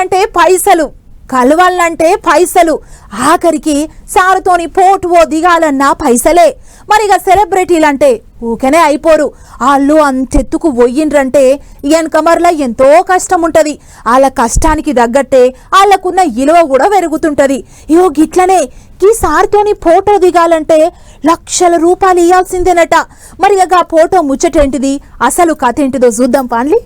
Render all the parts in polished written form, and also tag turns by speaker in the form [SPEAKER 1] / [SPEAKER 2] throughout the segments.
[SPEAKER 1] మాట్లాడాలంటే పైసలు, కలవాలంటే పైసలు, ఆఖరికి సారుతోని పోటువో దిగాలన్నా పైసలే. మరిగా సెలబ్రిటీలంటే ఊకనే అయిపోరు. వాళ్ళు అంతెత్తుకు పోయిండ్రంటే వెనకమర్ల ఎంతో కష్టం ఉంటది. వాళ్ళ కష్టానికి తగ్గట్టే వాళ్ళకున్న విలువ కూడా పెరుగుతుంటది. ఇవో గిట్లనే ఈ సారితోని ఫోటో దిగాలంటే లక్షల రూపాయలు ఇవ్వాల్సిందేనట. మరి ఆ ఫోటో ముచ్చటేంటిది, అసలు కథ ఏంటిదో చూద్దాం పాన్లి.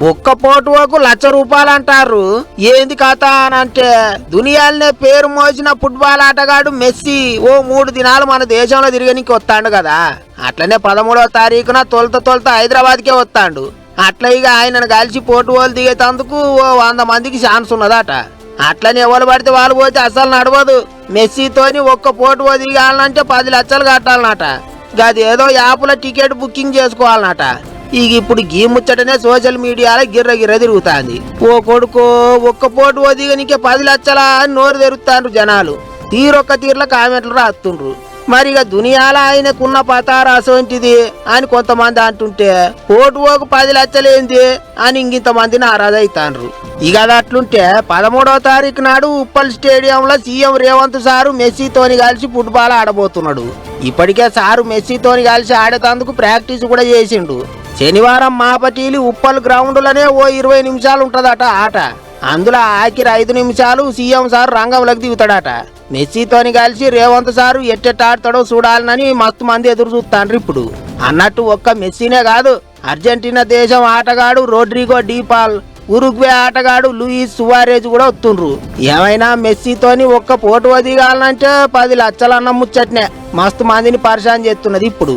[SPEAKER 2] ఒక్క ఫోటోకు 1,00,000 రూపాయలు అంటారు. ఏంది కథ అని అంటే, దునియాలనే పేరు మోసిన ఫుట్బాల్ ఆటగాడు మెస్సీ ఓ 3 దినాలు మన దేశంలో తిరగనికి వస్తాడు కదా. అట్లనే 13వ తారీఖున తొలత హైదరాబాద్కే వస్తాడు. అట్లా ఇక ఆయనను కలిసి ఫోటోలు దిగేటందుకు ఓ 100 మందికి ఛాన్స్ ఉన్నదట. అట్లని ఎవరు పడితే వాళ్ళు పోతే అసలు నడవదు. మెస్సీతోని ఒక్క ఫోటో దిగాలంటే 10 లక్షలు కట్టాలన్నట. గది ఏదో యాప్లో టికెట్ బుకింగ్ చేసుకోవాలన్నట. ఇక ఇప్పుడు గీ ముచ్చటనే సోషల్ మీడియాలో గిర్ర తిరుగుతాంది. ఓ కొడుకో ఒక్క ఫోటో దిగనికే 10 లక్షలా అని నోరు తెరుతాండ్రు జనాలు. తీరొక్క తీర్ల కామెంట్లు రాస్తుండ్రు. మరి ఇక దునియాల ఆయనకున్న పతార అసోంటిది అని కొంతమంది అంటుంటే, ఫోటోకు 10 లక్షలేంది అని ఇంకింతమంది నారాజైతాండ్రు. ఇక అది అట్లుంటే 13వ తారీఖు నాడు ఉప్పల్ స్టేడియంలో సీఎం రేవంత్ సారు మెస్సీతోని కలిసి ఫుట్బాల్ ఆడబోతున్నాడు. ఇప్పటికే సారు మెస్సీతోని కలిసి ఆడేటందుకు ప్రాక్టీస్ కూడా చేసిండు. శనివారం మాపటీలి ఉప్పల్ గ్రౌండ్లోనే ఓ 20 నిమిషాలు ఉంటదట ఆట. అందులో ఆఖరి 5 నిమిషాలు సీఎం సారు రంగంలోకి దిగుతాడట. మెస్సీతోని కలిసి రేవంత్ సారు ఎట్టెట్ట ఆడతాడో చూడాలని మస్తు మంది ఎదురు చూస్తాండ్రు. ఇప్పుడు అన్నట్టు ఒక్క మెస్సీనే కాదు, అర్జెంటీనా దేశం ఆటగాడు రోడ్రిగో డీపాల్, ఉరుగ్వే ఆటగాడు లూయిస్ సువారేజ్ కూడా వస్తుండ్రు. ఏమైనా మెస్సీతోని ఒక్క ఫోటో దిగాలంటే 10 లక్షలు అన్న ముచ్చట్నే మస్తు మందిని పరిశాన్ చేస్తున్నది ఇప్పుడు.